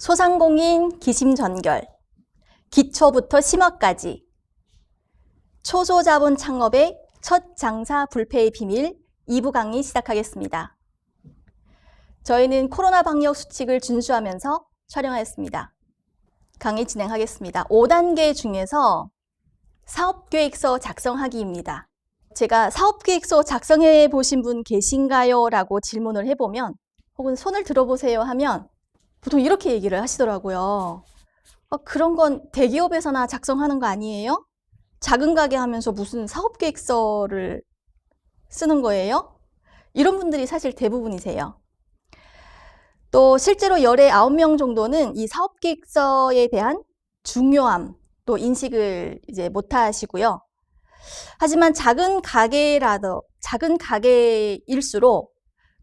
소상공인 기심전결, 기초부터 심화까지 초소자본 창업의 첫 장사 불패의 비밀 2부 강의 시작하겠습니다. 저희는 코로나 방역 수칙을 준수하면서 촬영하였습니다. 강의 진행하겠습니다. 5단계 중에서 사업계획서 작성하기입니다. 제가 사업계획서 작성해 보신 분 계신가요? 라고 질문을 해보면 혹은 손을 들어보세요 하면 보통 이렇게 얘기를 하시더라고요. 그런 건 대기업에서나 작성하는 거 아니에요? 작은 가게 하면서 무슨 사업계획서를 쓰는 거예요? 이런 분들이 사실 대부분이세요. 또 실제로 열의 9명 정도는 이 사업계획서에 대한 중요함 또 인식을 이제 못 하시고요. 하지만 작은 가게일수록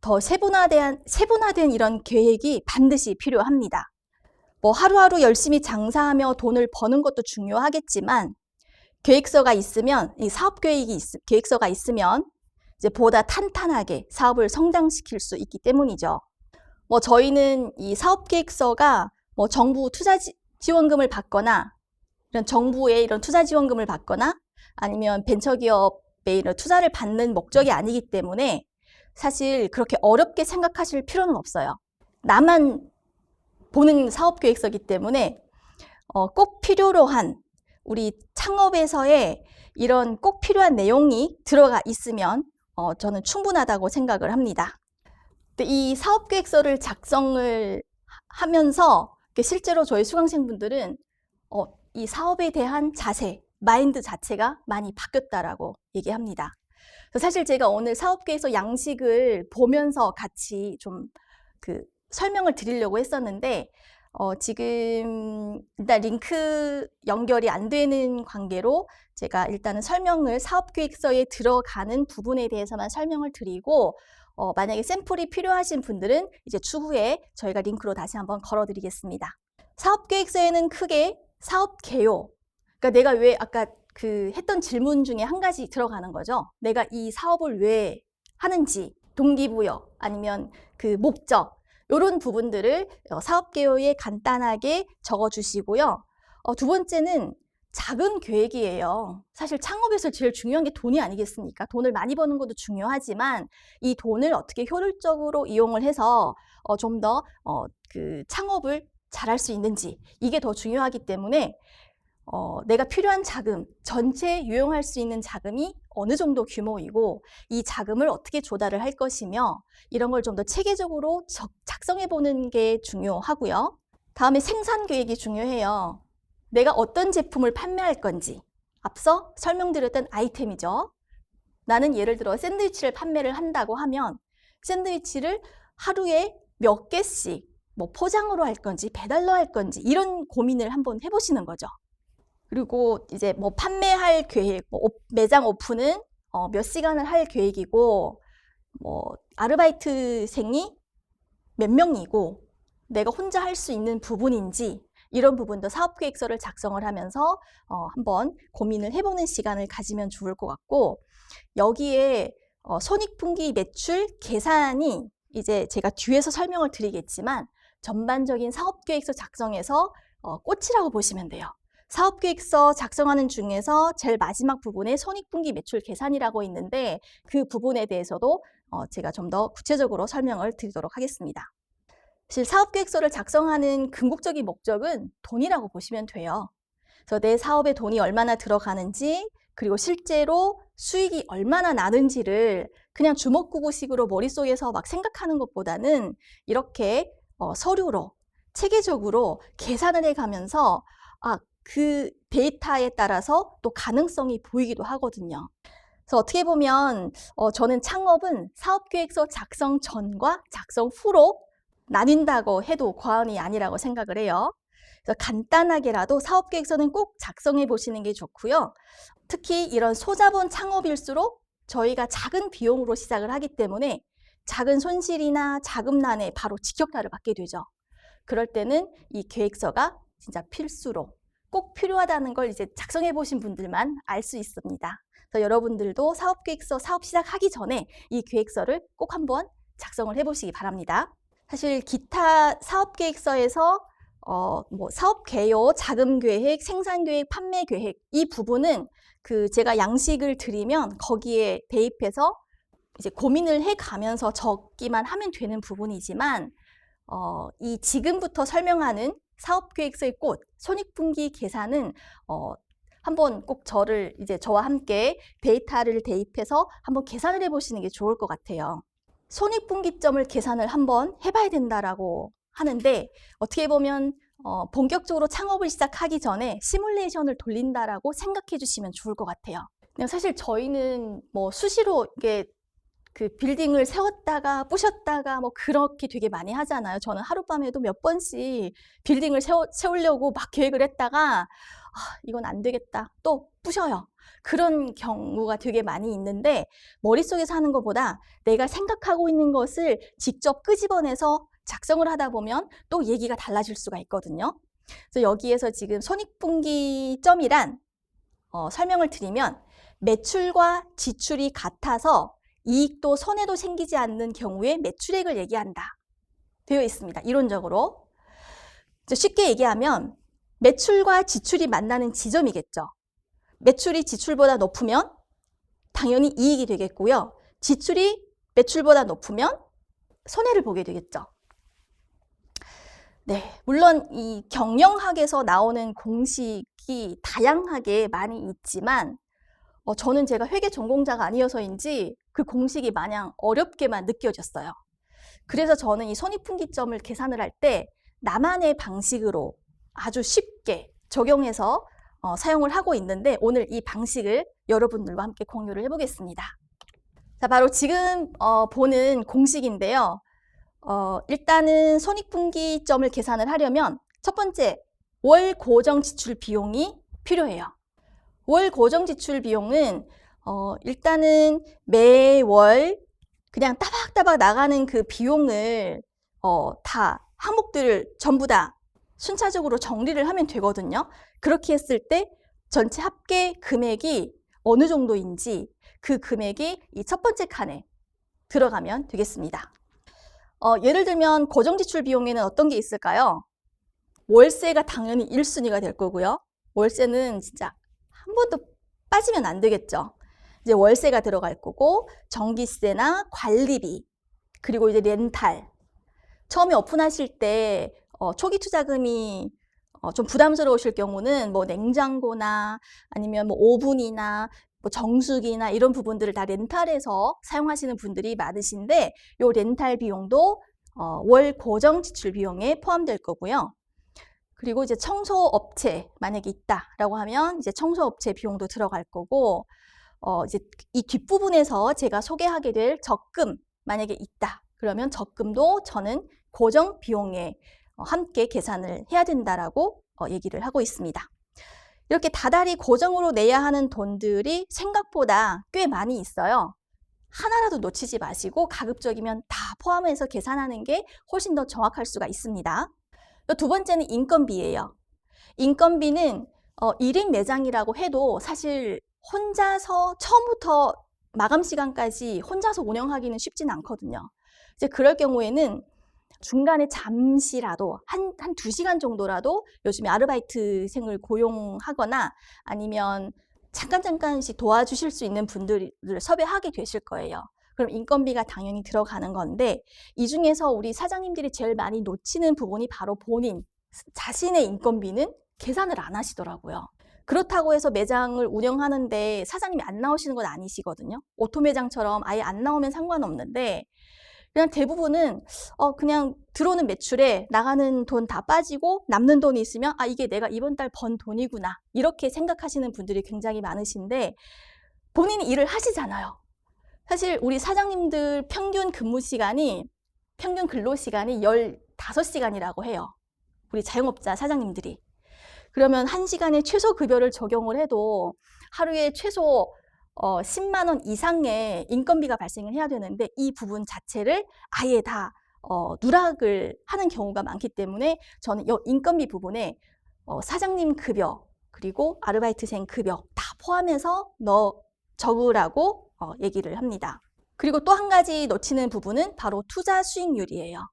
더 세분화된 이런 계획이 반드시 필요합니다. 하루하루 열심히 장사하며 돈을 버는 것도 중요하겠지만 계획서가 있으면, 이 사업 계획서가 있으면 이제 보다 탄탄하게 사업을 성장시킬 수 있기 때문이죠. 저희는 이 사업 계획서가 정부 투자 지원금을 받거나 이런 정부의 이런 투자 지원금을 받거나 아니면 벤처기업의 이런 투자를 받는 목적이 아니기 때문에 사실 그렇게 어렵게 생각하실 필요는 없어요. 나만 보는 사업계획서이기 때문에 꼭 필요로 한 우리 창업에서의 이런 꼭 필요한 내용이 들어가 있으면 저는 충분하다고 생각을 합니다. 이 사업계획서를 작성을 하면서 실제로 저희 수강생분들은 이 사업에 대한 자세, 마인드 자체가 많이 바뀌었다라고 얘기합니다. 사실 제가 오늘 사업계획서 양식을 보면서 같이 좀 설명을 드리려고 했었는데 지금 일단 링크 연결이 안 되는 관계로 제가 일단은 사업계획서에 들어가는 부분에 대해서만 설명을 드리고 만약에 샘플이 필요하신 분들은 이제 추후에 저희가 링크로 다시 한번 걸어드리겠습니다. 사업계획서에는 크게 사업 개요, 그러니까 내가 왜 아까 했던 질문 중에 한 가지 들어가는 거죠. 내가 이 사업을 왜 하는지, 동기부여, 아니면 목적, 이런 부분들을 사업 개요에 간단하게 적어주시고요. 두 번째는 작은 계획이에요. 사실 창업에서 제일 중요한 게 돈이 아니겠습니까? 돈을 많이 버는 것도 중요하지만 이 돈을 어떻게 효율적으로 이용을 해서 좀 더 창업을 잘할 수 있는지, 이게 더 중요하기 때문에 내가 필요한 자금, 전체 유용할 수 있는 자금이 어느 정도 규모이고 이 자금을 어떻게 조달을 할 것이며 이런 걸 좀 더 체계적으로 작성해 보는 게 중요하고요. 다음에 생산 계획이 중요해요. 내가 어떤 제품을 판매할 건지, 앞서 설명드렸던 아이템이죠. 나는 예를 들어 샌드위치를 판매를 한다고 하면 샌드위치를 하루에 몇 개씩 포장으로 할 건지 배달로 할 건지 이런 고민을 한번 해보시는 거죠. 그리고 이제 판매할 계획, 매장 오픈은 몇 시간을 할 계획이고, 아르바이트생이 몇 명이고, 내가 혼자 할 수 있는 부분인지, 이런 부분도 사업계획서를 작성을 하면서 한번 고민을 해보는 시간을 가지면 좋을 것 같고, 여기에 손익분기 매출 계산이 이제 제가 뒤에서 설명을 드리겠지만, 전반적인 사업계획서 작성에서 꽃이라고 보시면 돼요. 사업계획서 작성하는 중에서 제일 마지막 부분에 손익분기 매출 계산이라고 있는데 그 부분에 대해서도 제가 좀 더 구체적으로 설명을 드리도록 하겠습니다. 사실 사업계획서를 작성하는 궁극적인 목적은 돈이라고 보시면 돼요. 그래서 내 사업에 돈이 얼마나 들어가는지, 그리고 실제로 수익이 얼마나 나는지를 그냥 주먹구구식으로 머릿속에서 막 생각하는 것보다는 이렇게 서류로 체계적으로 계산을 해가면서 그 데이터에 따라서 또 가능성이 보이기도 하거든요. 그래서 어떻게 보면 저는 창업은 사업계획서 작성 전과 작성 후로 나뉜다고 해도 과언이 아니라고 생각을 해요. 그래서 간단하게라도 사업계획서는 꼭 작성해 보시는 게 좋고요. 특히 이런 소자본 창업일수록 저희가 작은 비용으로 시작을 하기 때문에 작은 손실이나 자금난에 바로 직격탄을 받게 되죠. 그럴 때는 이 계획서가 진짜 필수로 꼭 필요하다는 걸 이제 작성해 보신 분들만 알 수 있습니다. 그래서 여러분들도 사업계획서 사업 시작하기 전에 이 계획서를 꼭 한번 작성을 해 보시기 바랍니다. 사실 기타 사업계획서에서 사업 개요, 자금 계획, 생산 계획, 판매 계획 이 부분은 제가 양식을 드리면 거기에 대입해서 이제 고민을 해 가면서 적기만 하면 되는 부분이지만 이 지금부터 설명하는 사업 계획서의 꽃, 손익분기 계산은 한번 꼭 저와 함께 데이터를 대입해서 한번 계산을 해보시는 게 좋을 것 같아요. 손익분기점을 계산을 한번 해봐야 된다라고 하는데 어떻게 보면 본격적으로 창업을 시작하기 전에 시뮬레이션을 돌린다라고 생각해 주시면 좋을 것 같아요. 그냥 사실 저희는 수시로 이게 빌딩을 세웠다가 부셨다가 그렇게 되게 많이 하잖아요. 저는 하룻밤에도 몇 번씩 빌딩을 세우려고 막 계획을 했다가 이건 안 되겠다. 또 부셔요. 그런 경우가 되게 많이 있는데 머릿속에서 하는 것보다 내가 생각하고 있는 것을 직접 끄집어내서 작성을 하다 보면 또 얘기가 달라질 수가 있거든요. 그래서 여기에서 지금 손익분기점이란 설명을 드리면 매출과 지출이 같아서 이익도 손해도 생기지 않는 경우에 매출액을 얘기한다. 되어 있습니다. 이론적으로. 쉽게 얘기하면 매출과 지출이 만나는 지점이겠죠. 매출이 지출보다 높으면 당연히 이익이 되겠고요. 지출이 매출보다 높으면 손해를 보게 되겠죠. 네, 물론 이 경영학에서 나오는 공식이 다양하게 많이 있지만 저는 제가 회계 전공자가 아니어서인지 그 공식이 마냥 어렵게만 느껴졌어요. 그래서 저는 이 손익분기점을 계산을 할 때 나만의 방식으로 아주 쉽게 적용해서 사용을 하고 있는데 오늘 이 방식을 여러분들과 함께 공유를 해보겠습니다. 자, 바로 지금 보는 공식인데요. 일단은 손익분기점을 계산을 하려면 첫 번째, 월 고정 지출 비용이 필요해요. 월 고정 지출 비용은 일단은 매월 그냥 따박따박 나가는 그 비용을 다 항목들을 전부 다 순차적으로 정리를 하면 되거든요. 그렇게 했을 때 전체 합계 금액이 어느 정도인지 그 금액이 이 첫 번째 칸에 들어가면 되겠습니다. 예를 들면 고정지출 비용에는 어떤 게 있을까요? 월세가 당연히 1순위가 될 거고요. 월세는 진짜 한 번도 빠지면 안 되겠죠. 이제 월세가 들어갈 거고 전기세나 관리비 그리고 이제 렌탈. 처음에 오픈하실 때 초기 투자금이 좀 부담스러우실 경우는 냉장고나 아니면 오븐이나 정수기나 이런 부분들을 다 렌탈해서 사용하시는 분들이 많으신데 요 렌탈 비용도 월 고정 지출 비용에 포함될 거고요. 그리고 이제 청소업체 만약에 있다라고 하면 이제 청소업체 비용도 들어갈 거고 이제 이 뒷부분에서 제가 소개하게 될 적금 만약에 있다. 그러면 적금도 저는 고정 비용에 함께 계산을 해야 된다라고 얘기를 하고 있습니다. 이렇게 다달이 고정으로 내야 하는 돈들이 생각보다 꽤 많이 있어요. 하나라도 놓치지 마시고 가급적이면 다 포함해서 계산하는 게 훨씬 더 정확할 수가 있습니다. 두 번째는 인건비예요. 인건비는 1인 매장이라고 해도 사실 혼자서 처음부터 마감 시간까지 혼자서 운영하기는 쉽지는 않거든요. 이제 그럴 경우에는 중간에 잠시라도 한 2시간 정도라도 요즘에 아르바이트생을 고용하거나 아니면 잠깐씩 도와주실 수 있는 분들을 섭외하게 되실 거예요. 그럼 인건비가 당연히 들어가는 건데 이 중에서 우리 사장님들이 제일 많이 놓치는 부분이 바로 본인 자신의 인건비는 계산을 안 하시더라고요. 그렇다고 해서 매장을 운영하는데 사장님이 안 나오시는 건 아니시거든요. 오토 매장처럼 아예 안 나오면 상관없는데 그냥 대부분은 그냥 들어오는 매출에 나가는 돈 다 빠지고 남는 돈이 있으면 이게 내가 이번 달 번 돈이구나 이렇게 생각하시는 분들이 굉장히 많으신데 본인이 일을 하시잖아요. 사실 우리 사장님들 평균 근로시간이 15시간이라고 해요. 우리 자영업자 사장님들이. 그러면 1시간에 최소 급여를 적용을 해도 하루에 최소 10만 원 이상의 인건비가 발생을 해야 되는데 이 부분 자체를 아예 다 누락을 하는 경우가 많기 때문에 저는 이 인건비 부분에 사장님 급여 그리고 아르바이트생 급여 다 포함해서 적으라고 얘기를 합니다. 그리고 또 한 가지 놓치는 부분은 바로 투자 수익률이에요.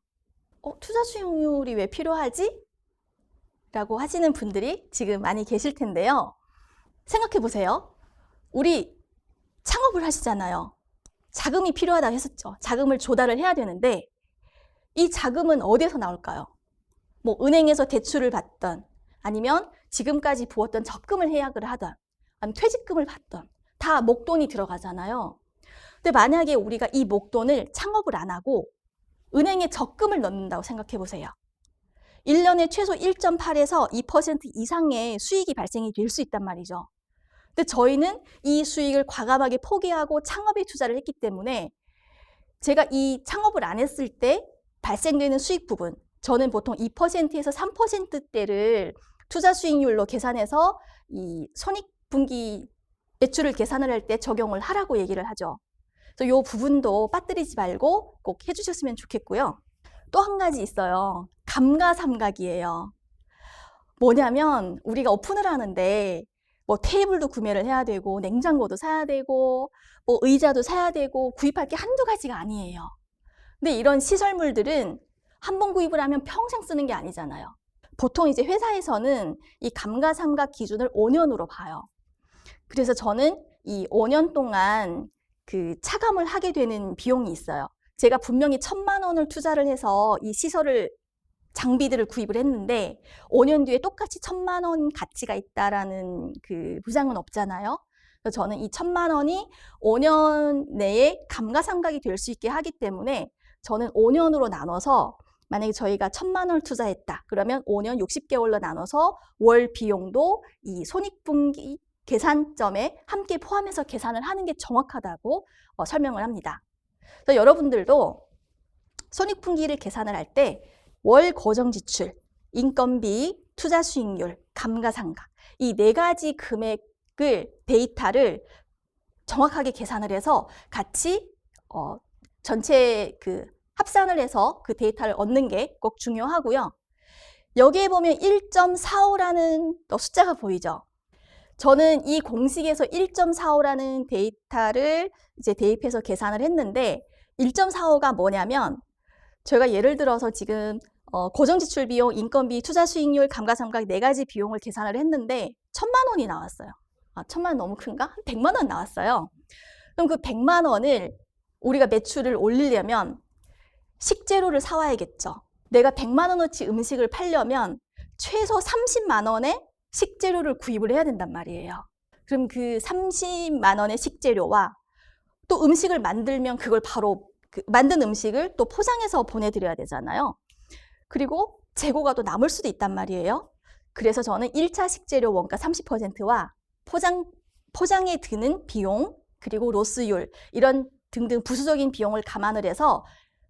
투자 수익률이 왜 필요하지? 라고 하시는 분들이 지금 많이 계실 텐데요. 생각해 보세요. 우리 창업을 하시잖아요. 자금이 필요하다고 했었죠. 자금을 조달을 해야 되는데 이 자금은 어디에서 나올까요? 뭐 은행에서 대출을 받던 아니면 지금까지 부었던 적금을 해약을 하던 아니면 퇴직금을 받던 다 목돈이 들어가잖아요. 근데 만약에 우리가 이 목돈을 창업을 안 하고 은행에 적금을 넣는다고 생각해 보세요. 1년에 최소 1.8에서 2% 이상의 수익이 발생이 될 수 있단 말이죠. 근데 저희는 이 수익을 과감하게 포기하고 창업에 투자를 했기 때문에 제가 이 창업을 안 했을 때 발생되는 수익 부분, 저는 보통 2%에서 3%대를 투자 수익률로 계산해서 이 손익분기 매출을 계산을 할 때 적용을 하라고 얘기를 하죠. 그래서 이 부분도 빠뜨리지 말고 꼭 해주셨으면 좋겠고요. 또 한 가지 있어요. 감가상각이에요. 뭐냐면 우리가 오픈을 하는데 뭐 테이블도 구매를 해야 되고 냉장고도 사야 되고 뭐 의자도 사야 되고 구입할 게 한두 가지가 아니에요. 근데 이런 시설물들은 한 번 구입을 하면 평생 쓰는 게 아니잖아요. 보통 이제 회사에서는 이 감가상각 기준을 5년으로 봐요. 그래서 저는 이 5년 동안 그 차감을 하게 되는 비용이 있어요. 제가 분명히 1,000만 원을 투자를 해서 이 시설을 장비들을 구입을 했는데 5년 뒤에 똑같이 1,000만 원 가치가 있다라는 그 보장은 없잖아요. 그래서 저는 이 1,000만 원이 5년 내에 감가상각이 될 수 있게 하기 때문에 저는 5년으로 나눠서 만약에 저희가 1,000만 원을 투자했다. 그러면 5년 60개월로 나눠서 월 비용도 이 손익분기 계산점에 함께 포함해서 계산을 하는 게 정확하다고 설명을 합니다. 그래서 여러분들도 손익분기를 계산을 할 때 월 고정지출, 인건비, 투자수익률, 감가상각 이 네 가지 금액을 데이터를 정확하게 계산을 해서 같이 전체 그 합산을 해서 그 데이터를 얻는 게 꼭 중요하고요. 여기에 보면 1.45라는 숫자가 보이죠? 저는 이 공식에서 1.45라는 데이터를 이제 대입해서 계산을 했는데 1.45가 뭐냐면 저희가 예를 들어서 지금 고정지출 비용, 인건비, 투자수익률, 감가상각 네 가지 비용을 계산을 했는데 1,000만 원이 나왔어요. 1,000만 원 너무 큰가? 한 100만 원 나왔어요. 그럼 그 100만 원을 우리가 매출을 올리려면 식재료를 사와야겠죠. 내가 100만 원어치 음식을 팔려면 최소 30만 원의 식재료를 구입을 해야 된단 말이에요. 그럼 그 30만 원의 식재료와 또 음식을 만들면 그걸 바로 만든 음식을 또 포장해서 보내드려야 되잖아요. 그리고 재고가 또 남을 수도 있단 말이에요. 그래서 저는 1차 식재료 원가 30%와 포장에 드는 비용 그리고 로스율 이런 등등 부수적인 비용을 감안을 해서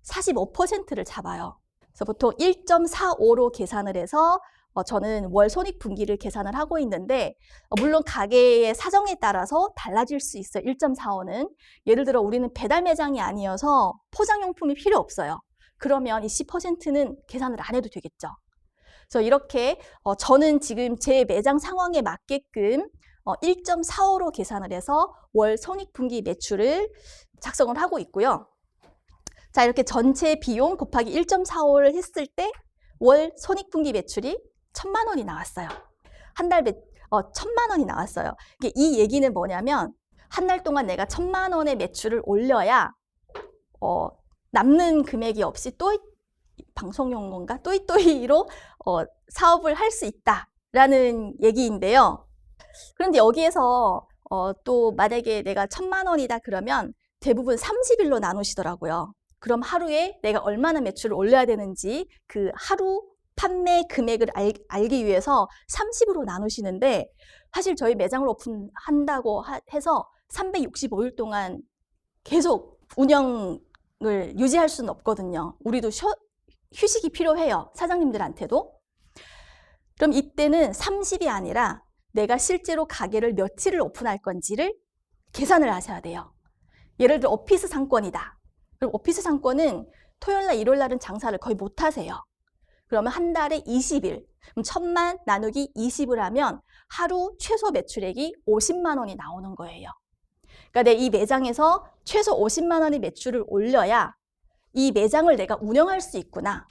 45%를 잡아요. 그래서 보통 1.45로 계산을 해서 저는 월 손익분기를 계산을 하고 있는데 물론 가게의 사정에 따라서 달라질 수 있어요. 1.45는 예를 들어 우리는 배달 매장이 아니어서 포장용품이 필요 없어요. 그러면 이 10%는 계산을 안 해도 되겠죠. 그래서 이렇게 저는 지금 제 매장 상황에 맞게끔 1.45로 계산을 해서 월 손익분기 매출을 작성을 하고 있고요. 자, 이렇게 전체 비용 곱하기 1.45를 했을 때 월 손익분기 매출이 1,000만 원이 나왔어요. 한 달 1,000만 원이 나왔어요. 이 얘기는 뭐냐면 한 달 동안 내가 1,000만 원의 매출을 올려야 남는 금액이 없이 방송용 건가? 또이또이로 사업을 할 수 있다라는 얘기인데요. 그런데 여기에서 또 만약에 내가 1,000만 원이다 그러면 대부분 30일로 나누시더라고요. 그럼 하루에 내가 얼마나 매출을 올려야 되는지 그 하루 판매 금액을 알기 위해서 30으로 나누시는데 사실 저희 매장을 오픈한다고 해서 365일 동안 계속 운영을 유지할 수는 없거든요. 우리도 휴식이 필요해요. 사장님들한테도. 그럼 이때는 30이 아니라 내가 실제로 가게를 며칠을 오픈할 건지를 계산을 하셔야 돼요. 예를 들어 오피스 상권이다. 그럼 오피스 상권은 토요일날, 일요일날은 장사를 거의 못 하세요. 그러면 한 달에 20일, 그럼 1,000만 나누기 20을 하면 하루 최소 매출액이 50만 원이 나오는 거예요. 그러니까 내 이 매장에서 최소 50만 원의 매출을 올려야 이 매장을 내가 운영할 수 있구나.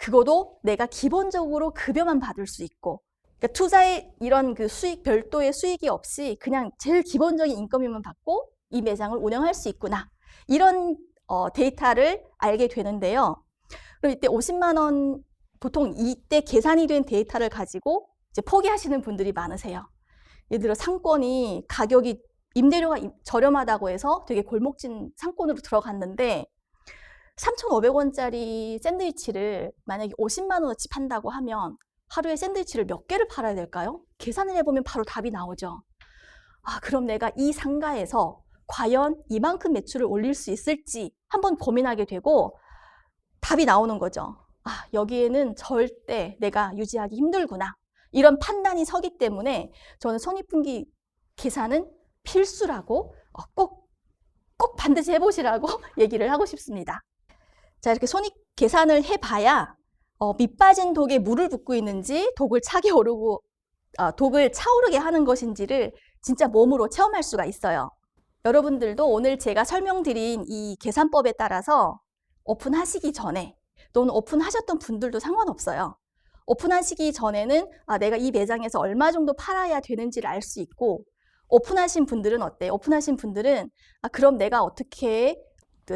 그거도 내가 기본적으로 급여만 받을 수 있고, 그러니까 투자의 이런 그 수익, 별도의 수익이 없이 그냥 제일 기본적인 인건비만 받고 이 매장을 운영할 수 있구나. 이런 데이터를 알게 되는데요. 그럼 이때 50만 원, 보통 이때 계산이 된 데이터를 가지고 이제 포기하시는 분들이 많으세요. 예를 들어 상권이 가격이 임대료가 저렴하다고 해서 되게 골목진 상권으로 들어갔는데 3,500원짜리 샌드위치를 만약에 50만 원어치 판다고 하면 하루에 샌드위치를 몇 개를 팔아야 될까요? 계산을 해보면 바로 답이 나오죠. 아, 그럼 내가 이 상가에서 과연 이만큼 매출을 올릴 수 있을지 한번 고민하게 되고 답이 나오는 거죠. 아, 여기에는 절대 내가 유지하기 힘들구나. 이런 판단이 서기 때문에 저는 손익분기 계산은 필수라고 꼭 반드시 해보시라고 얘기를 하고 싶습니다. 자, 이렇게 손익 계산을 해봐야 밑 빠진 독에 물을 붓고 있는지 독을 차오르게 하는 것인지를 진짜 몸으로 체험할 수가 있어요. 여러분들도 오늘 제가 설명드린 이 계산법에 따라서 오픈하시기 전에 또는 오픈하셨던 분들도 상관없어요. 오픈하시기 전에는 내가 이 매장에서 얼마 정도 팔아야 되는지를 알 수 있고, 오픈하신 분들은 어때요? 오픈하신 분들은 그럼 내가 어떻게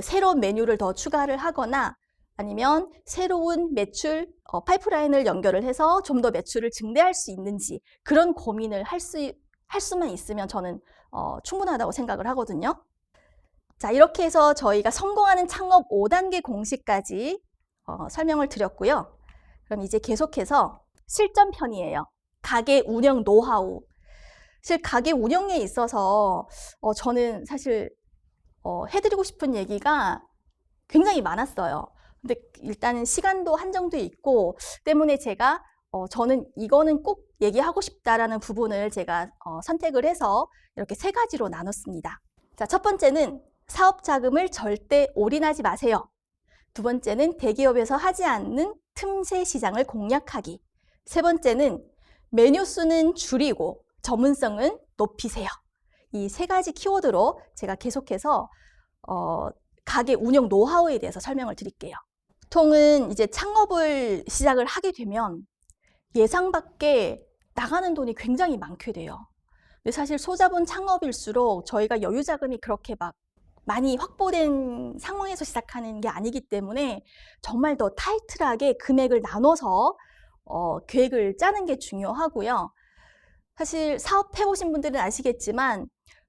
새로운 메뉴를 더 추가를 하거나 아니면 새로운 매출 파이프라인을 연결을 해서 좀 더 매출을 증대할 수 있는지 그런 고민을 할 수만 있으면 저는 충분하다고 생각을 하거든요. 자, 이렇게 해서 저희가 성공하는 창업 5단계 공식까지 설명을 드렸고요. 그럼 이제 계속해서 실전편이에요. 가게 운영 노하우. 사실 가게 운영에 있어서 저는 사실 해드리고 싶은 얘기가 굉장히 많았어요. 근데 일단은 시간도 한정돼 있고 때문에 제가 저는 이거는 꼭 얘기하고 싶다라는 부분을 제가 선택을 해서 이렇게 3가지로 나눴습니다. 자, 첫 번째는 사업 자금을 절대 올인하지 마세요. 두 번째는 대기업에서 하지 않는 틈새 시장을 공략하기. 세 번째는 메뉴 수는 줄이고 전문성은 높이세요. 이 3가지 키워드로 제가 계속해서 가게 운영 노하우에 대해서 설명을 드릴게요. 보통은 이제 창업을 시작을 하게 되면 예상 밖에 나가는 돈이 굉장히 많게 돼요. 근데 사실 소자본 창업일수록 저희가 여유 자금이 그렇게 막 많이 확보된 상황에서 시작하는 게 아니기 때문에 정말 더 타이트하게 금액을 나눠서 계획을 짜는 게 중요하고요. 사실 사업 해보신 분들은 아시겠지만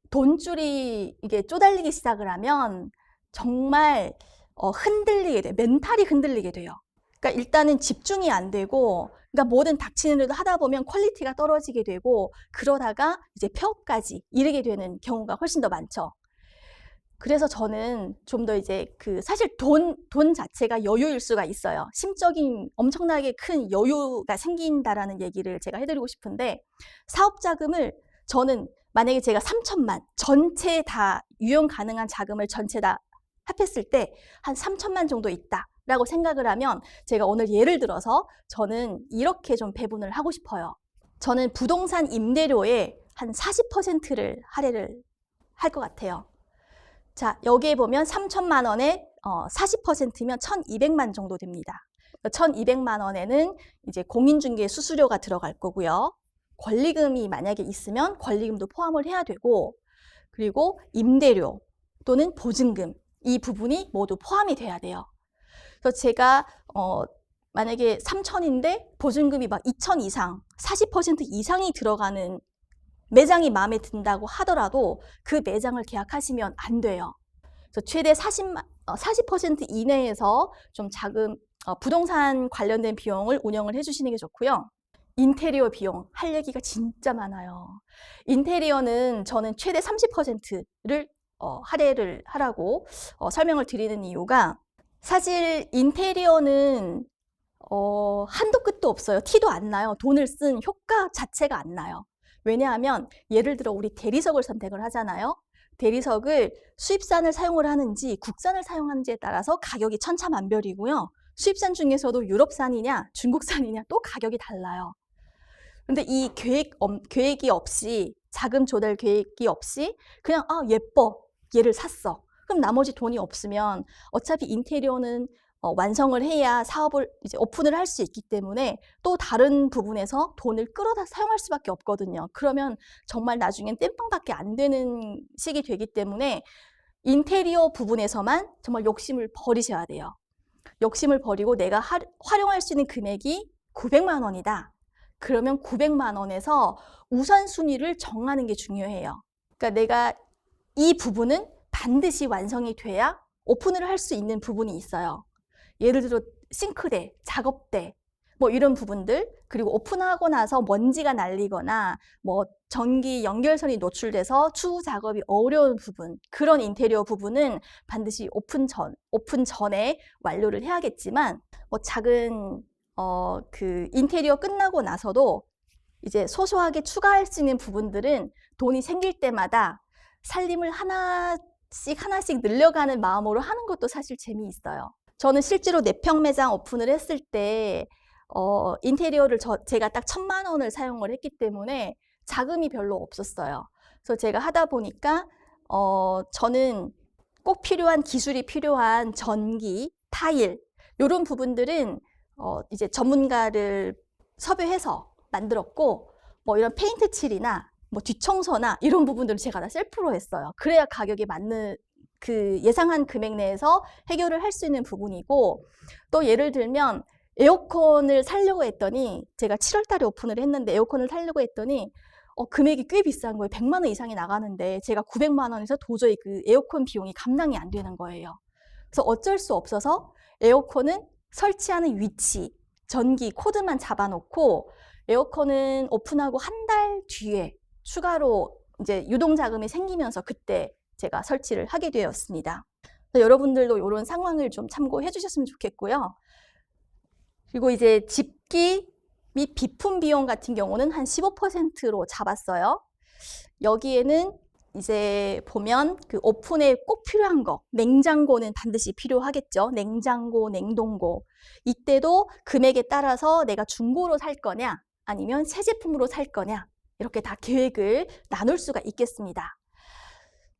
돈줄이 이게 쪼달리기 시작을 하면 정말 흔들리게 돼요. 멘탈이 흔들리게 돼요. 그러니까 일단은 집중이 안 되고, 그러니까 뭐든 닥치는 일도 하다 보면 퀄리티가 떨어지게 되고, 그러다가 이제 폐업까지 이르게 되는 경우가 훨씬 더 많죠. 그래서 저는 좀 더 이제 사실 돈 자체가 여유일 수가 있어요. 심적인 엄청나게 큰 여유가 생긴다라는 얘기를 제가 해드리고 싶은데, 사업 자금을 저는 만약에 제가 3천만 전체 다 유용 가능한 자금을 전체 다 합했을 때 한 3천만 정도 있다라고 생각을 하면 제가 오늘 예를 들어서 저는 이렇게 좀 배분을 하고 싶어요. 저는 부동산 임대료의 한 40%를 할애를 할 것 같아요. 자, 여기에 보면 3천만 원에 40%면 1,200만 정도 됩니다. 1,200만 원에는 이제 공인중개 수수료가 들어갈 거고요. 권리금이 만약에 있으면 권리금도 포함을 해야 되고, 그리고 임대료 또는 보증금, 이 부분이 모두 포함이 돼야 돼요. 그래서 제가 만약에 3천인데 보증금이 막 2천 이상, 40% 이상이 들어가는 매장이 마음에 든다고 하더라도 그 매장을 계약하시면 안 돼요. 그래서 최대 40% 이내에서 좀 자금, 부동산 관련된 비용을 운영을 해주시는 게 좋고요. 인테리어 비용 할 얘기가 진짜 많아요. 인테리어는 저는 최대 30%를 할애를 하라고 설명을 드리는 이유가, 사실 인테리어는 한도 끝도 없어요. 티도 안 나요. 돈을 쓴 효과 자체가 안 나요. 왜냐하면 예를 들어 우리 대리석을 선택을 하잖아요. 대리석을 수입산을 사용을 하는지 국산을 사용하는지에 따라서 가격이 천차만별이고요. 수입산 중에서도 유럽산이냐 중국산이냐 또 가격이 달라요. 근데 이 계획이 없이, 자금 조달 계획이 없이 그냥 예뻐, 얘를 샀어. 그럼 나머지 돈이 없으면 어차피 인테리어는 완성을 해야 사업을 이제 오픈을 할 수 있기 때문에 또 다른 부분에서 돈을 끌어다 사용할 수밖에 없거든요. 그러면 정말 나중엔 땜빵밖에 안 되는 식이 되기 때문에 인테리어 부분에서만 정말 욕심을 버리셔야 돼요. 욕심을 버리고 내가 활용할 수 있는 금액이 900만 원이다. 그러면 900만 원에서 우선순위를 정하는 게 중요해요. 그러니까 내가 이 부분은 반드시 완성이 돼야 오픈을 할 수 있는 부분이 있어요. 예를 들어 싱크대, 작업대 뭐 이런 부분들, 그리고 오픈하고 나서 먼지가 날리거나 뭐 전기 연결선이 노출돼서 추후 작업이 어려운 부분, 그런 인테리어 부분은 반드시 오픈 전에 완료를 해야겠지만, 뭐 작은 그 인테리어 끝나고 나서도 이제 소소하게 추가할 수 있는 부분들은 돈이 생길 때마다 살림을 하나씩 늘려가는 마음으로 하는 것도 사실 재미있어요. 저는 실제로 4평 매장 오픈을 했을 때 인테리어를 제가 딱 1,000만 원을 사용을 했기 때문에 자금이 별로 없었어요. 그래서 제가 하다 보니까 저는 꼭 필요한 기술이 필요한 전기, 타일 이런 부분들은 이제 전문가를 섭외해서 만들었고, 뭐 이런 페인트 칠이나 뭐 뒷청소나 이런 부분들은 제가 다 셀프로 했어요. 그래야 가격이 맞는 그 예상한 금액 내에서 해결을 할 수 있는 부분이고, 또 예를 들면 에어컨을 사려고 했더니, 제가 7월 달에 오픈을 했는데 에어컨을 사려고 했더니 금액이 꽤 비싼 거예요. 100만 원 이상이 나가는데 제가 900만 원에서 도저히 그 에어컨 비용이 감당이 안 되는 거예요. 그래서 어쩔 수 없어서 에어컨은 설치하는 위치, 전기 코드만 잡아놓고 에어컨은 오픈하고 한 달 뒤에 추가로 이제 유동자금이 생기면서 그때 제가 설치를 하게 되었습니다. 여러분들도 이런 상황을 좀 참고해 주셨으면 좋겠고요. 그리고 이제 집기 및 비품 비용 같은 경우는 한 15%로 잡았어요. 여기에는 이제 보면 그 오픈에 꼭 필요한 거, 냉장고는 반드시 필요하겠죠. 냉장고, 냉동고. 이때도 금액에 따라서 내가 중고로 살 거냐 아니면 새 제품으로 살 거냐, 이렇게 다 계획을 나눌 수가 있겠습니다.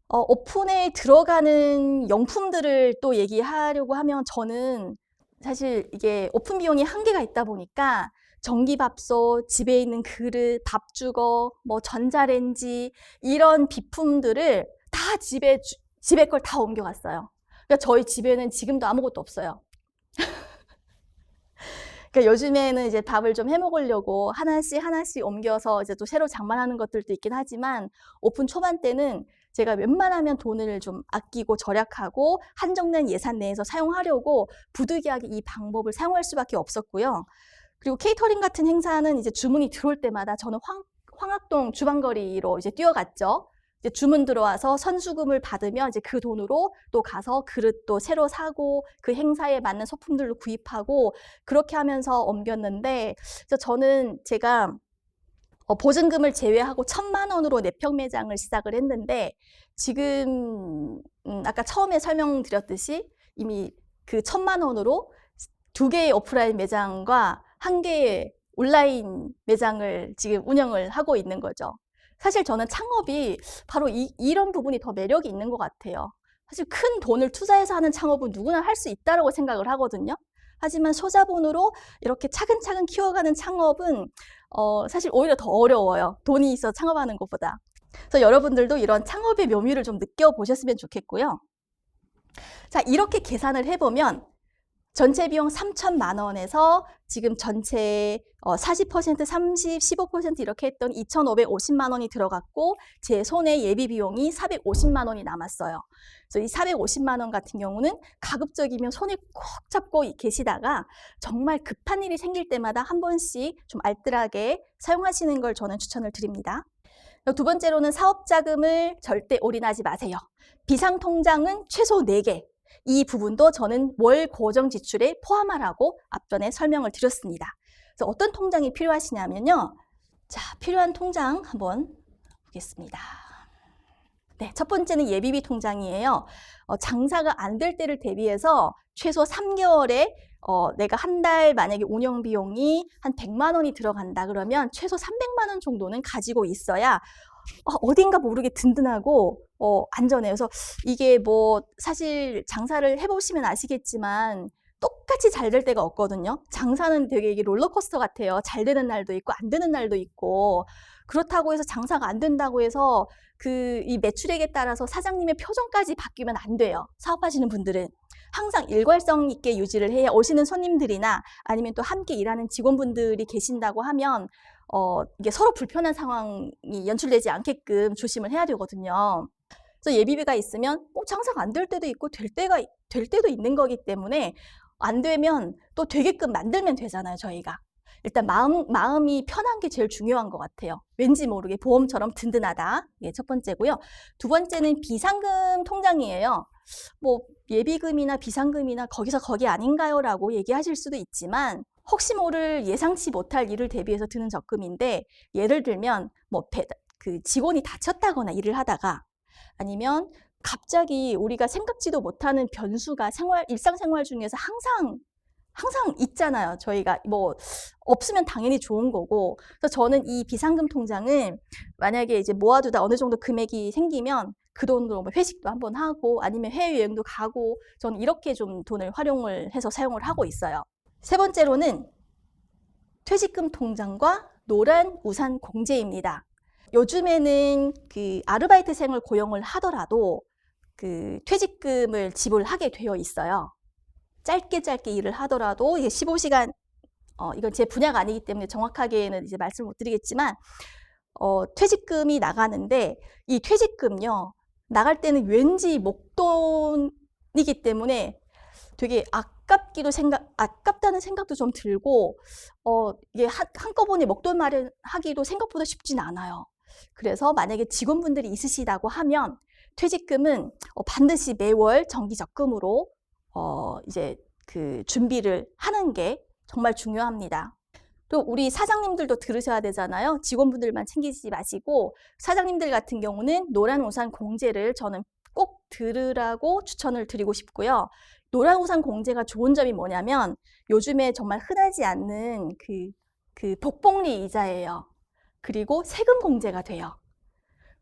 오픈에 들어가는 용품들을 또 얘기하려고 하면, 저는 사실 이게 오픈 비용이 한계가 있다 보니까 전기밥솥, 집에 있는 그릇, 밥주거, 뭐 전자레인지 이런 비품들을 다 집에 걸 다 옮겨갔어요. 그러니까 저희 집에는 지금도 아무것도 없어요. 그러니까 요즘에는 이제 밥을 좀 해 먹으려고 하나씩 옮겨서 이제 또 새로 장만하는 것들도 있긴 하지만, 오픈 초반 때는 제가 웬만하면 돈을 좀 아끼고 절약하고 한정된 예산 내에서 사용하려고 부득이하게 이 방법을 사용할 수밖에 없었고요. 그리고 케이터링 같은 행사는 이제 주문이 들어올 때마다 저는 황학동 주방거리로 이제 뛰어갔죠. 이제 주문 들어와서 선수금을 받으면 이제 그 돈으로 또 가서 그릇도 새로 사고 그 행사에 맞는 소품들을 구입하고, 그렇게 하면서 옮겼는데, 저는 제가 보증금을 제외하고 1,000만 원으로 4평 매장을 시작을 했는데, 지금 아까 처음에 설명드렸듯이 이미 그 1,000만 원으로 2개의 오프라인 매장과 1개의 온라인 매장을 지금 운영을 하고 있는 거죠. 사실 저는 창업이 바로 이런 부분이 더 매력이 있는 것 같아요. 사실 큰 돈을 투자해서 하는 창업은 누구나 할 수 있다고 생각을 하거든요. 하지만 소자본으로 이렇게 차근차근 키워가는 창업은 사실 오히려 더 어려워요. 돈이 있어 창업하는 것보다. 그래서 여러분들도 이런 창업의 묘미를 좀 느껴보셨으면 좋겠고요. 자, 이렇게 계산을 해보면 전체 비용 3,000만 원에서 지금 전체 40%, 30, 15% 이렇게 했던 2,550만 원이 들어갔고, 제 손에 예비 비용이 450만 원이 남았어요. 그래서 이 450만 원 같은 경우는 가급적이면 손에 꼭 잡고 계시다가 정말 급한 일이 생길 때마다 한 번씩 좀 알뜰하게 사용하시는 걸 저는 추천을 드립니다. 두 번째로는 사업 자금을 절대 올인하지 마세요. 비상 통장은 최소 4개. 이 부분도 저는 월 고정 지출에 포함하라고 앞전에 설명을 드렸습니다. 그래서 어떤 통장이 필요하시냐면요. 자, 필요한 통장 한번 보겠습니다. 네, 첫 번째는 예비비 통장이에요. 장사가 안 될 때를 대비해서 최소 3개월에 내가 한 달 만약에 운영 비용이 한 100만 원이 들어간다 그러면 최소 300만 원 정도는 가지고 있어야 어딘가 모르게 든든하고 안전해요. 그래서 이게 뭐 사실 장사를 해보시면 아시겠지만 똑같이 잘 될 때가 없거든요. 장사는 되게 이게 롤러코스터 같아요. 잘 되는 날도 있고 안 되는 날도 있고. 그렇다고 해서 장사가 안 된다고 해서 이 매출액에 따라서 사장님의 표정까지 바뀌면 안 돼요. 사업하시는 분들은 항상 일관성 있게 유지를 해야 오시는 손님들이나 아니면 또 함께 일하는 직원분들이 계신다고 하면 이게 서로 불편한 상황이 연출되지 않게끔 조심을 해야 되거든요. 그래서 예비비가 있으면 장사가 안 될 때도 있고 될 때도 있는 거기 때문에 안 되면 또 되게끔 만들면 되잖아요, 저희가. 일단 마음이 편한 게 제일 중요한 것 같아요. 왠지 모르게 보험처럼 든든하다. 이게 첫 번째고요. 두 번째는 비상금 통장이에요. 뭐 예비금이나 비상금이나 거기서 거기 아닌가요? 라고 얘기하실 수도 있지만 혹시 모를 예상치 못할 일을 대비해서 드는 적금인데 예를 들면 그 직원이 다쳤다거나 일을 하다가 아니면 갑자기 우리가 생각지도 못하는 변수가 일상생활 중에서 항상 있잖아요. 저희가 뭐 없으면 당연히 좋은 거고. 그래서 저는 이 비상금 통장을 만약에 이제 모아두다 어느 정도 금액이 생기면 그 돈으로 뭐 회식도 한번 하고 아니면 해외여행도 가고 저는 이렇게 좀 돈을 활용을 해서 사용을 하고 있어요. 세 번째로는 퇴직금 통장과 노란 우산 공제입니다. 요즘에는 그 아르바이트생을 고용을 하더라도 그 퇴직금을 지불하게 되어 있어요. 짧게 일을 하더라도 이게 15시간, 이건 제 분야가 아니기 때문에 정확하게는 이제 말씀을 못 드리겠지만, 퇴직금이 나가는데 이 퇴직금요, 나갈 때는 왠지 목돈이기 때문에 되게 아깝다는 생각도 좀 들고, 이게 한꺼번에 목돈 마련하기도 생각보다 쉽진 않아요. 그래서 만약에 직원분들이 있으시다고 하면 퇴직금은 반드시 매월 정기적금으로 이제 그 준비를 하는 게 정말 중요합니다. 또 우리 사장님들도 들으셔야 되잖아요. 직원분들만 챙기지 마시고 사장님들 같은 경우는 노란 우산 공제를 저는 꼭 들으라고 추천을 드리고 싶고요. 노란 우산 공제가 좋은 점이 뭐냐면 요즘에 정말 흔하지 않는 그 독복리 이자예요. 그리고 세금 공제가 돼요.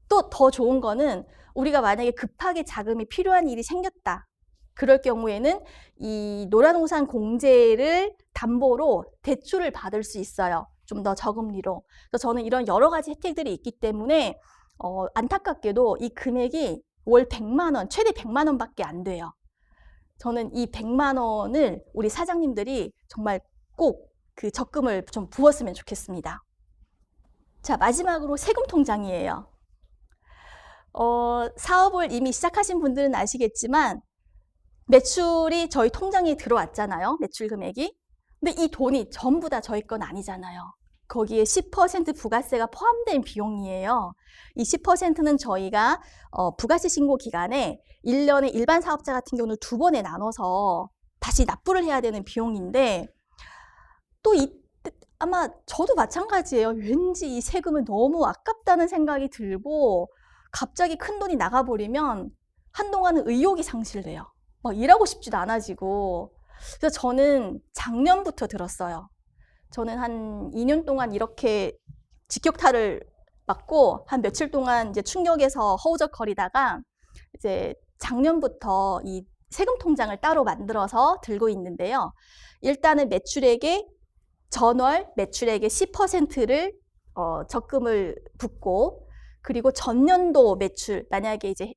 또 더 좋은 거는 우리가 만약에 급하게 자금이 필요한 일이 생겼다. 그럴 경우에는 이 노란 우산 공제를 담보로 대출을 받을 수 있어요. 좀 더 저금리로. 그래서 저는 이런 여러 가지 혜택들이 있기 때문에 안타깝게도 이 금액이 월 100만 원, 최대 100만 원밖에 안 돼요. 저는 이 100만 원을 우리 사장님들이 정말 꼭 그 적금을 좀 부었으면 좋겠습니다. 자, 마지막으로 세금 통장이에요. 사업을 이미 시작하신 분들은 아시겠지만 매출이 저희 통장에 들어왔잖아요. 매출 금액이. 근데 이 돈이 전부 다 저희 건 아니잖아요. 거기에 10% 부가세가 포함된 비용이에요. 이 10%는 저희가 부가세 신고 기간에 1년에 일반 사업자 같은 경우는 2번에 나눠서 다시 납부를 해야 되는 비용인데 또 아마 저도 마찬가지예요. 왠지 이 세금은 너무 아깝다는 생각이 들고 갑자기 큰 돈이 나가버리면 한동안은 의욕이 상실돼요. 막 일하고 싶지도 않아지고. 그래서 저는 작년부터 들었어요. 저는 한 2년 동안 이렇게 직격탄을 맞고 한 며칠 동안 이제 충격에서 허우적거리다가 이제 작년부터 이 세금 통장을 따로 만들어서 들고 있는데요. 일단은 전월 매출액의 10%를 적금을 붓고 그리고 전년도 매출, 만약에 이제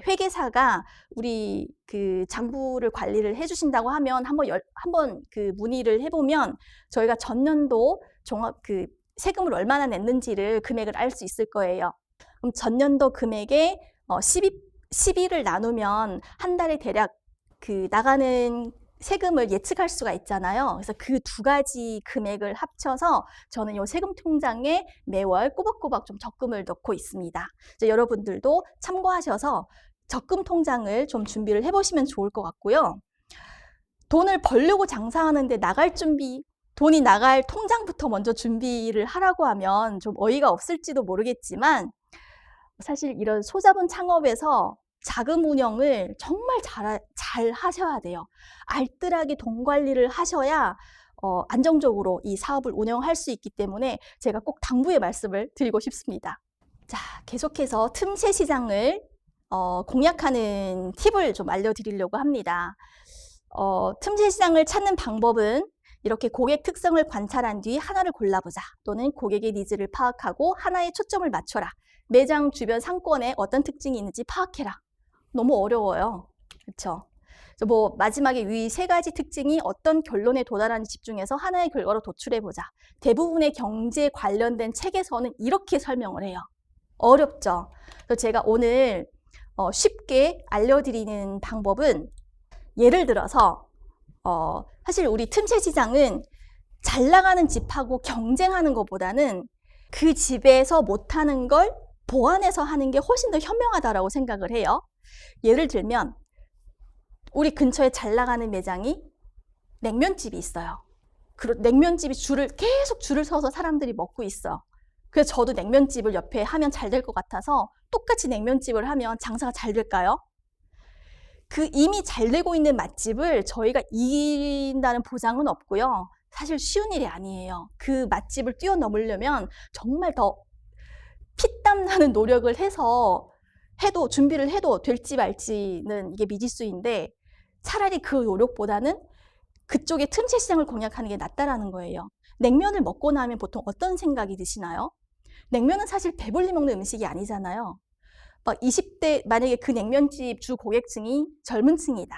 회계사가 우리 그 장부를 관리를 해주신다고 하면 한번 그 문의를 해보면 저희가 전년도 세금을 얼마나 냈는지를 금액을 알 수 있을 거예요. 그럼 전년도 금액에 12를 나누면 한 달에 대략 그 나가는 세금을 예측할 수가 있잖아요. 그래서 그 두 가지 금액을 합쳐서 저는 이 세금 통장에 매월 꼬박꼬박 좀 적금을 넣고 있습니다. 여러분들도 참고하셔서 적금 통장을 좀 준비를 해보시면 좋을 것 같고요. 돈을 벌려고 장사하는데 돈이 나갈 통장부터 먼저 준비를 하라고 하면 좀 어이가 없을지도 모르겠지만 사실 이런 소자본 창업에서 자금 운영을 정말 잘 하셔야 돼요. 알뜰하게 돈 관리를 하셔야 안정적으로 이 사업을 운영할 수 있기 때문에 제가 꼭 당부의 말씀을 드리고 싶습니다. 자, 계속해서 틈새 시장을 공략하는 팁을 좀 알려드리려고 합니다. 틈새 시장을 찾는 방법은 이렇게 고객 특성을 관찰한 뒤 하나를 골라보자, 또는 고객의 니즈를 파악하고 하나에 초점을 맞춰라. 매장 주변 상권에 어떤 특징이 있는지 파악해라. 너무 어려워요. 그렇죠? 뭐 마지막에 위 세 가지 특징이 어떤 결론에 도달하는지 집중해서 하나의 결과로 도출해보자. 대부분의 경제 관련된 책에서는 이렇게 설명을 해요. 어렵죠? 그래서 제가 오늘 쉽게 알려드리는 방법은, 예를 들어서 사실 우리 틈새 시장은 잘 나가는 집하고 경쟁하는 것보다는 그 집에서 못하는 걸 보완해서 하는 게 훨씬 더 현명하다고 생각을 해요. 예를 들면 우리 근처에 잘 나가는 매장이 냉면집이 있어요. 그리고 냉면집이 계속 줄을 서서 사람들이 먹고 있어요. 그래서 저도 냉면집을 옆에 하면 잘 될 것 같아서 똑같이 냉면집을 하면 장사가 잘 될까요? 그 이미 잘 되고 있는 맛집을 저희가 이긴다는 보장은 없고요. 사실 쉬운 일이 아니에요. 그 맛집을 뛰어넘으려면 정말 더 피땀 나는 노력을 해서 준비를 해도 될지 말지는 이게 미지수인데, 차라리 그 노력보다는 그쪽의 틈새 시장을 공략하는 게 낫다라는 거예요. 냉면을 먹고 나면 보통 어떤 생각이 드시나요? 냉면은 사실 배불리 먹는 음식이 아니잖아요. 막 20대, 만약에 그 냉면집 주 고객층이 젊은 층이다.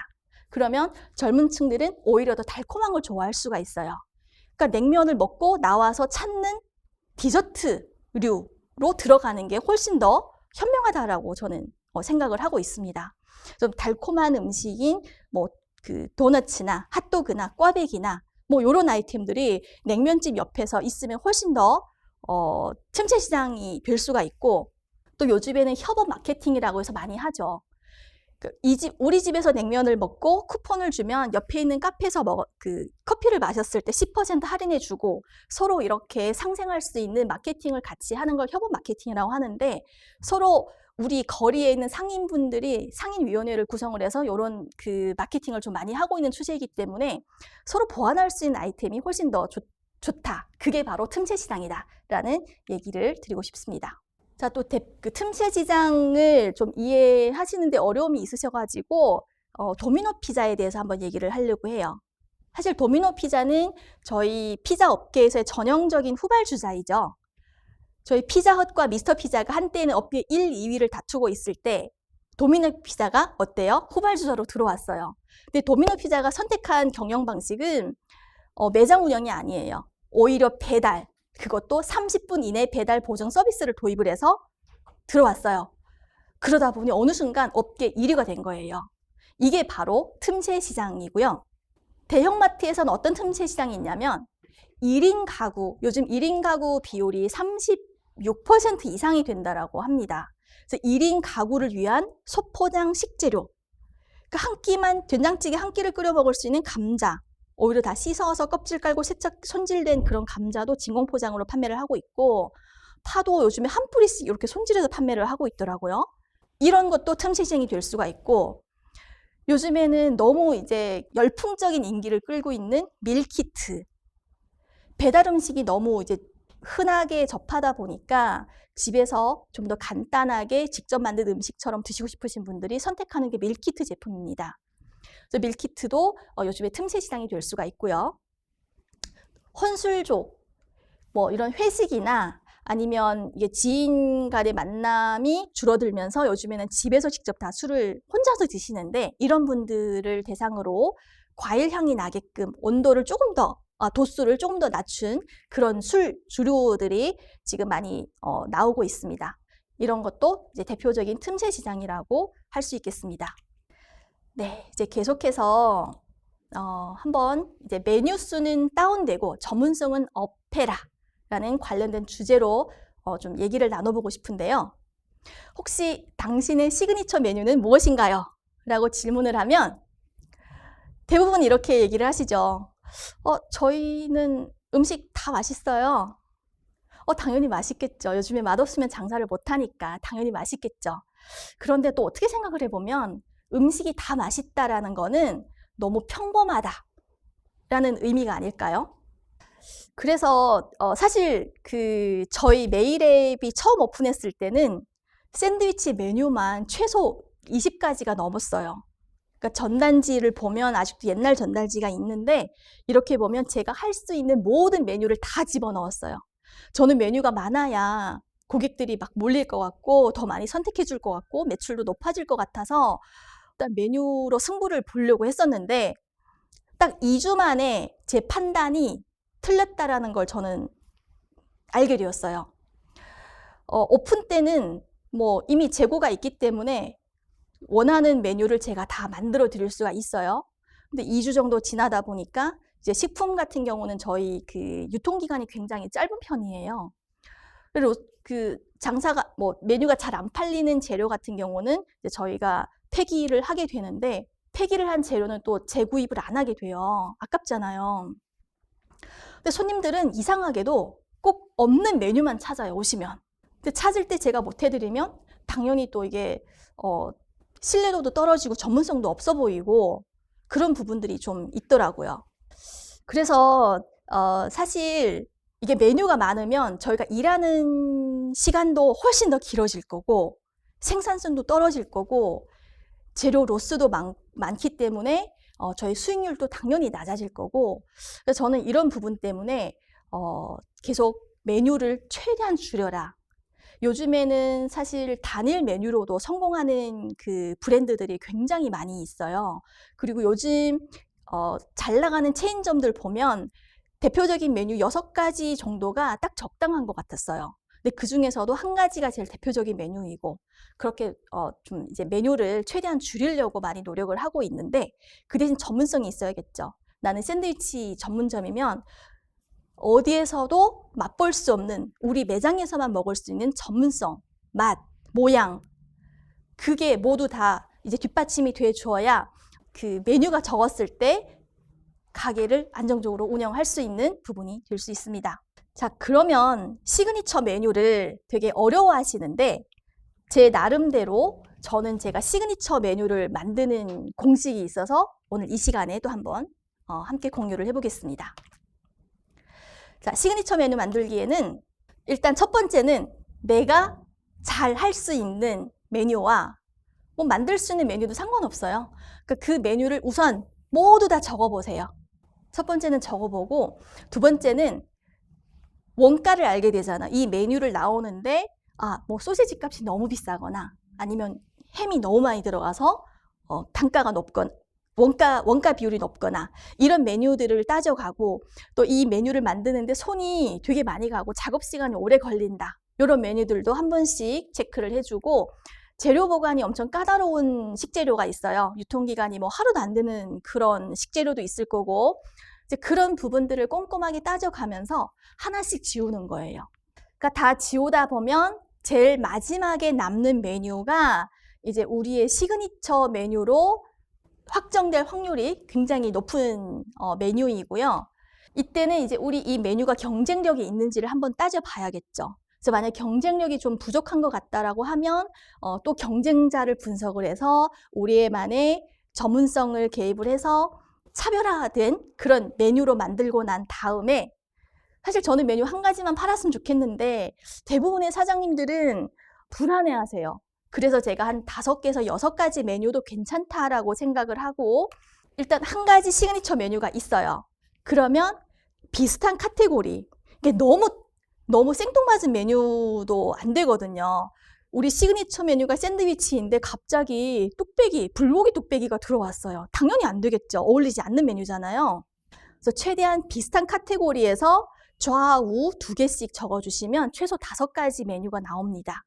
그러면 젊은 층들은 오히려 더 달콤한 걸 좋아할 수가 있어요. 그러니까 냉면을 먹고 나와서 찾는 디저트류로 들어가는 게 훨씬 더 현명하다라고 저는 생각을 하고 있습니다. 좀 달콤한 음식인 그 도너츠나 핫도그나 꽈배기나 이런 아이템들이 냉면집 옆에서 있으면 훨씬 더 틈새 시장이 될 수가 있고, 또 요즘에는 협업 마케팅이라고 해서 많이 하죠. 우리 집에서 냉면을 먹고 쿠폰을 주면 옆에 있는 카페에서 커피를 마셨을 때 10% 할인해 주고, 서로 이렇게 상생할 수 있는 마케팅을 같이 하는 걸 협업 마케팅이라고 하는데, 서로 우리 거리에 있는 상인분들이 상인위원회를 구성을 해서 이런 그 마케팅을 좀 많이 하고 있는 추세이기 때문에 서로 보완할 수 있는 아이템이 훨씬 더 좋다. 그게 바로 틈새 시장이다라는 얘기를 드리고 싶습니다. 자, 또 그 틈새 시장을 좀 이해하시는데 어려움이 있으셔가지고 도미노 피자에 대해서 한번 얘기를 하려고 해요. 사실 도미노 피자는 저희 피자 업계에서의 전형적인 후발주자이죠. 저희 피자헛과 미스터 피자가 한때는 업계 1, 2위를 다투고 있을 때 도미노 피자가 어때요? 후발주자로 들어왔어요. 근데 도미노 피자가 선택한 경영 방식은 매장 운영이 아니에요. 오히려 배달, 그것도 30분 이내 배달 보증 서비스를 도입을 해서 들어왔어요. 그러다 보니 어느 순간 업계 1위가 된 거예요. 이게 바로 틈새 시장이고요. 대형마트에서는 어떤 틈새 시장이 있냐면 1인 가구, 요즘 1인 가구 비율이 36% 이상이 된다라고 합니다. 그래서 1인 가구를 위한 소포장 식재료, 한 끼만, 된장찌개 한 끼를 끓여 먹을 수 있는 감자, 오히려 다 씻어서 껍질 깔고 세척 손질된 그런 감자도 진공 포장으로 판매를 하고 있고, 파도 요즘에 한 뿌리씩 이렇게 손질해서 판매를 하고 있더라고요. 이런 것도 틈새 시장이 될 수가 있고, 요즘에는 너무 이제 열풍적인 인기를 끌고 있는 밀키트, 배달 음식이 너무 이제 흔하게 접하다 보니까 집에서 좀 더 간단하게 직접 만든 음식처럼 드시고 싶으신 분들이 선택하는 게 밀키트 제품입니다. 그래서 밀키트도 요즘에 틈새 시장이 될 수가 있고요. 혼술족, 이런 회식이나 아니면 이게 지인 간의 만남이 줄어들면서 요즘에는 집에서 직접 다 술을 혼자서 드시는데, 이런 분들을 대상으로 과일 향이 나게끔 온도를 조금 더 도수를 조금 더 낮춘 그런 술 주류들이 지금 많이 나오고 있습니다. 이런 것도 이제 대표적인 틈새 시장이라고 할 수 있겠습니다. 네, 이제 계속해서 한번 이제 메뉴 수는 다운되고 전문성은 업해라라는 관련된 주제로 좀 얘기를 나눠보고 싶은데요. 혹시 당신의 시그니처 메뉴는 무엇인가요? 라고 질문을 하면 대부분 이렇게 얘기를 하시죠. 저희는 음식 다 맛있어요. 당연히 맛있겠죠. 요즘에 맛없으면 장사를 못하니까 당연히 맛있겠죠. 그런데 또 어떻게 생각을 해보면 음식이 다 맛있다라는 거는 너무 평범하다라는 의미가 아닐까요? 그래서 사실 저희 메일앱이 처음 오픈했을 때는 샌드위치 메뉴만 최소 20가지가 넘었어요. 그러니까 전단지를 보면 아직도 옛날 전단지가 있는데 이렇게 보면 제가 할 수 있는 모든 메뉴를 다 집어넣었어요. 저는 메뉴가 많아야 고객들이 막 몰릴 것 같고 더 많이 선택해 줄 것 같고 매출도 높아질 것 같아서 일단 메뉴로 승부를 보려고 했었는데 딱 2주 만에 제 판단이 틀렸다라는 걸 저는 알게 되었어요. 오픈 때는 뭐 이미 재고가 있기 때문에 원하는 메뉴를 제가 다 만들어 드릴 수가 있어요. 근데 2주 정도 지나다 보니까 이제 식품 같은 경우는 저희 그 유통기간이 굉장히 짧은 편이에요. 그리고 그 장사가 뭐 메뉴가 잘 안 팔리는 재료 같은 경우는 이제 저희가 폐기를 하게 되는데 폐기를 한 재료는 또 재구입을 안 하게 돼요. 아깝잖아요. 근데 손님들은 이상하게도 꼭 없는 메뉴만 찾아요, 오시면. 근데 찾을 때 제가 못 해드리면 당연히 또 이게 신뢰도도 떨어지고 전문성도 없어 보이고 그런 부분들이 좀 있더라고요. 그래서 사실 이게 메뉴가 많으면 저희가 일하는 시간도 훨씬 더 길어질 거고 생산성도 떨어질 거고 재료 로스도 많기 때문에 저희 수익률도 당연히 낮아질 거고 그래서 저는 이런 부분 때문에 계속 메뉴를 최대한 줄여라. 요즘에는 사실 단일 메뉴로도 성공하는 그 브랜드들이 굉장히 많이 있어요. 그리고 요즘 잘 나가는 체인점들 보면 대표적인 메뉴 6가지 정도가 딱 적당한 것 같았어요. 근데 그 중에서도 한 가지가 제일 대표적인 메뉴이고 그렇게 좀 이제 메뉴를 최대한 줄이려고 많이 노력을 하고 있는데 그 대신 전문성이 있어야겠죠. 나는 샌드위치 전문점이면 어디에서도 맛볼 수 없는 우리 매장에서만 먹을 수 있는 전문성, 맛, 모양 그게 모두 다 이제 뒷받침이 돼 주어야 그 메뉴가 적었을 때 가게를 안정적으로 운영할 수 있는 부분이 될 수 있습니다. 자, 그러면 시그니처 메뉴를 되게 어려워하시는데 제 나름대로 저는 제가 시그니처 메뉴를 만드는 공식이 있어서 오늘 이 시간에 또 한번 함께 공유를 해보겠습니다. 자, 시그니처 메뉴 만들기에는 일단 첫 번째는 내가 잘 할 수 있는 메뉴와 뭐 만들 수 있는 메뉴도 상관없어요. 그러니까 그 메뉴를 우선 모두 다 적어보세요. 첫 번째는 적어보고 두 번째는 원가를 알게 되잖아. 이 메뉴를 나오는데 뭐 소시지 값이 너무 비싸거나 아니면 햄이 너무 많이 들어가서 단가가 높거나 원가 비율이 높거나 이런 메뉴들을 따져가고 또 이 메뉴를 만드는데 손이 되게 많이 가고 작업 시간이 오래 걸린다. 이런 메뉴들도 한 번씩 체크를 해주고 재료 보관이 엄청 까다로운 식재료가 있어요. 유통기간이 뭐 하루도 안 되는 그런 식재료도 있을 거고 이제 그런 부분들을 꼼꼼하게 따져가면서 하나씩 지우는 거예요. 그러니까 다 지우다 보면 제일 마지막에 남는 메뉴가 이제 우리의 시그니처 메뉴로 확정될 확률이 굉장히 높은 메뉴이고요. 이때는 이제 우리 이 메뉴가 경쟁력이 있는지를 한번 따져봐야겠죠. 그래서 만약 경쟁력이 좀 부족한 것 같다라고 하면 또 경쟁자를 분석을 해서 우리만의 전문성을 개입을 해서 차별화된 그런 메뉴로 만들고 난 다음에 사실 저는 메뉴 한 가지만 팔았으면 좋겠는데 대부분의 사장님들은 불안해하세요. 그래서 제가 한 5개에서 6가지 메뉴도 괜찮다라고 생각을 하고 일단 한 가지 시그니처 메뉴가 있어요. 그러면 비슷한 카테고리, 이게 너무 생뚱맞은 메뉴도 안 되거든요. 우리 시그니처 메뉴가 샌드위치인데 갑자기 뚝배기, 불고기 뚝배기가 들어왔어요. 당연히 안 되겠죠. 어울리지 않는 메뉴잖아요. 그래서 최대한 비슷한 카테고리에서 좌우 2개씩 적어주시면 최소 5가지 메뉴가 나옵니다.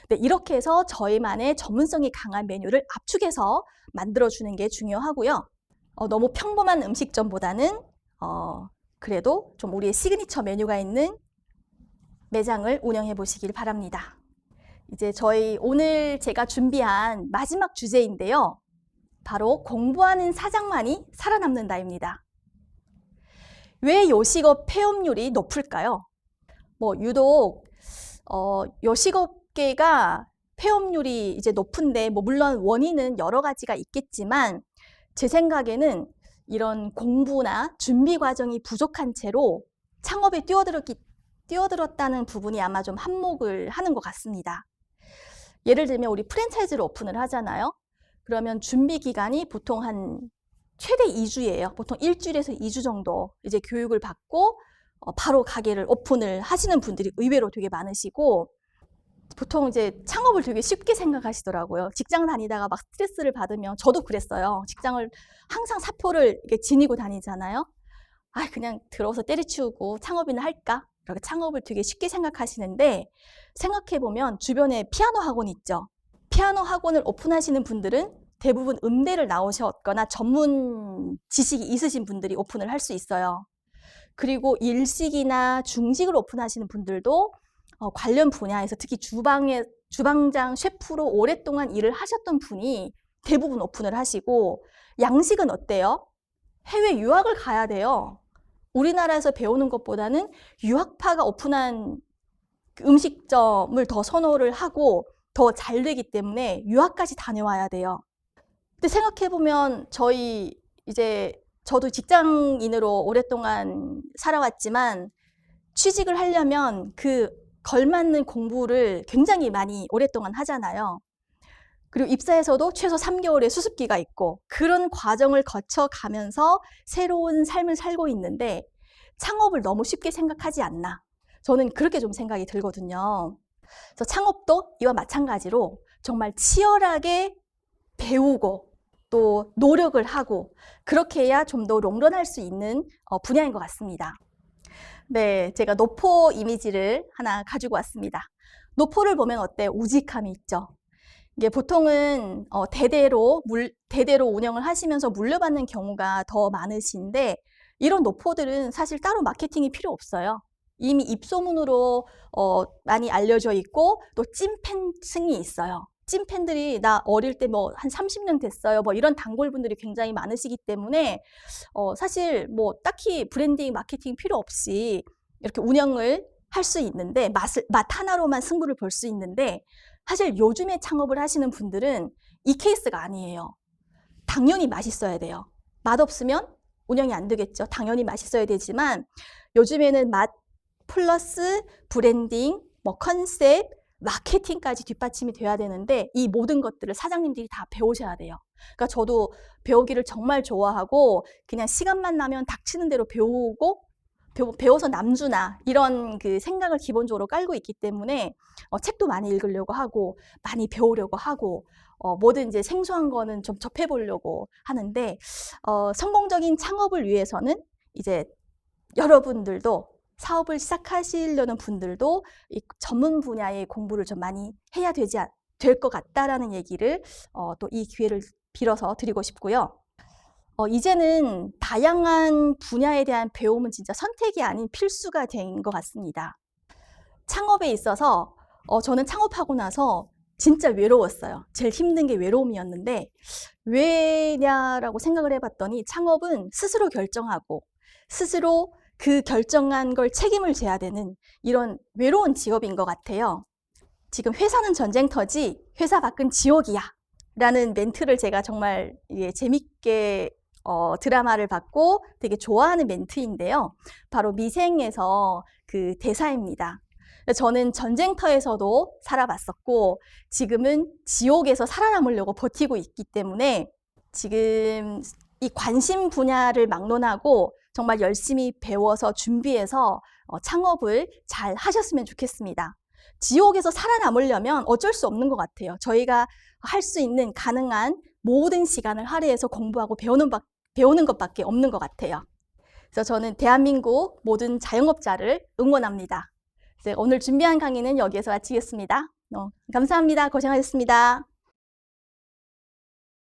네, 이렇게 해서 저희만의 전문성이 강한 메뉴를 압축해서 만들어주는 게 중요하고요. 너무 평범한 음식점보다는 그래도 좀 우리의 시그니처 메뉴가 있는 매장을 운영해 보시길 바랍니다. 이제 저희 오늘 제가 준비한 마지막 주제인데요. 바로 공부하는 사장만이 살아남는다입니다. 왜 요식업 폐업률이 높을까요? 뭐 유독 요식업계가 폐업률이 이제 높은데 뭐 물론 원인은 여러 가지가 있겠지만 제 생각에는 이런 공부나 준비 과정이 부족한 채로 창업에 뛰어들었다는 부분이 아마 좀 한몫을 하는 것 같습니다. 예를 들면 우리 프랜차이즈를 오픈을 하잖아요. 그러면 준비 기간이 보통 한 최대 2주예요. 보통 일주일에서 2주 정도 이제 교육을 받고 바로 가게를 오픈을 하시는 분들이 의외로 되게 많으시고, 보통 이제 창업을 되게 쉽게 생각하시더라고요. 직장 다니다가 막 스트레스를 받으면, 저도 그랬어요. 직장을 항상 사표를 이렇게 지니고 다니잖아요. 그냥 들어서 때려치우고 창업이나 할까? 이렇게 창업을 되게 쉽게 생각하시는데, 생각해보면 주변에 피아노 학원 있죠. 피아노 학원을 오픈하시는 분들은 대부분 음대를 나오셨거나 전문 지식이 있으신 분들이 오픈을 할 수 있어요. 그리고 일식이나 중식을 오픈하시는 분들도 관련 분야에서 특히 주방장 셰프로 오랫동안 일을 하셨던 분이 대부분 오픈을 하시고, 양식은 어때요? 해외 유학을 가야 돼요. 우리나라에서 배우는 것보다는 유학파가 오픈한 음식점을 더 선호를 하고 더 잘 되기 때문에 유학까지 다녀와야 돼요. 근데 생각해보면 저도 직장인으로 오랫동안 살아왔지만, 취직을 하려면 그 걸맞는 공부를 굉장히 많이 오랫동안 하잖아요. 그리고 입사에서도 최소 3개월의 수습기가 있고, 그런 과정을 거쳐가면서 새로운 삶을 살고 있는데 창업을 너무 쉽게 생각하지 않나, 저는 그렇게 좀 생각이 들거든요. 그래서 창업도 이와 마찬가지로 정말 치열하게 배우고 또 노력을 하고, 그렇게 해야 좀 더 롱런할 수 있는 분야인 것 같습니다. 네, 제가 노포 이미지를 하나 가지고 왔습니다. 노포를 보면 어때요? 우직함이 있죠. 이게 보통은 대대로 운영을 하시면서 물려받는 경우가 더 많으신데, 이런 노포들은 사실 따로 마케팅이 필요 없어요. 이미 입소문으로 많이 알려져 있고, 또 찐팬층이 있어요. 찐팬들이 나 어릴 때 뭐 한 30년 됐어요, 뭐 이런 단골분들이 굉장히 많으시기 때문에 사실 뭐 딱히 브랜딩, 마케팅 필요 없이 이렇게 운영을 할 수 있는데, 맛 하나로만 승부를 볼 수 있는데, 사실 요즘에 창업을 하시는 분들은 이 케이스가 아니에요. 당연히 맛있어야 돼요. 맛없으면 운영이 안 되겠죠. 당연히 맛있어야 되지만, 요즘에는 맛 플러스 브랜딩, 뭐 컨셉, 마케팅까지 뒷받침이 돼야 되는데, 이 모든 것들을 사장님들이 다 배우셔야 돼요. 그러니까 저도 배우기를 정말 좋아하고, 그냥 시간만 나면 닥치는 대로 배워서 남주나 이런 그 생각을 기본적으로 깔고 있기 때문에 책도 많이 읽으려고 하고 많이 배우려고 하고 뭐든 이제 생소한 거는 좀 접해보려고 하는데, 성공적인 창업을 위해서는 이제 여러분들도, 사업을 시작하시려는 분들도 이 전문 분야의 공부를 좀 많이 해야 될 것 같다라는 얘기를 또 이 기회를 빌어서 드리고 싶고요. 이제는 다양한 분야에 대한 배움은 진짜 선택이 아닌 필수가 된 것 같습니다. 창업에 있어서 저는 창업하고 나서 진짜 외로웠어요. 제일 힘든 게 외로움이었는데, 왜냐라고 생각을 해봤더니 창업은 스스로 결정하고 스스로 그 결정한 걸 책임을 져야 되는 이런 외로운 직업인 것 같아요. 지금 회사는 전쟁터지 회사 밖은 지옥이야 라는 멘트를 제가 정말 재밌게 드라마를 봤고 되게 좋아하는 멘트인데요. 바로 미생에서 그 대사입니다. 저는 전쟁터에서도 살아봤었고 지금은 지옥에서 살아남으려고 버티고 있기 때문에, 지금 이 관심 분야를 막론하고 정말 열심히 배워서 준비해서 창업을 잘 하셨으면 좋겠습니다. 지옥에서 살아남으려면 어쩔 수 없는 것 같아요. 저희가 할 수 있는 가능한 모든 시간을 할애해서 공부하고 배우는 것밖에 없는 것 같아요. 그래서 저는 대한민국 모든 자영업자를 응원합니다. 오늘 준비한 강의는 여기에서 마치겠습니다. 감사합니다. 고생하셨습니다.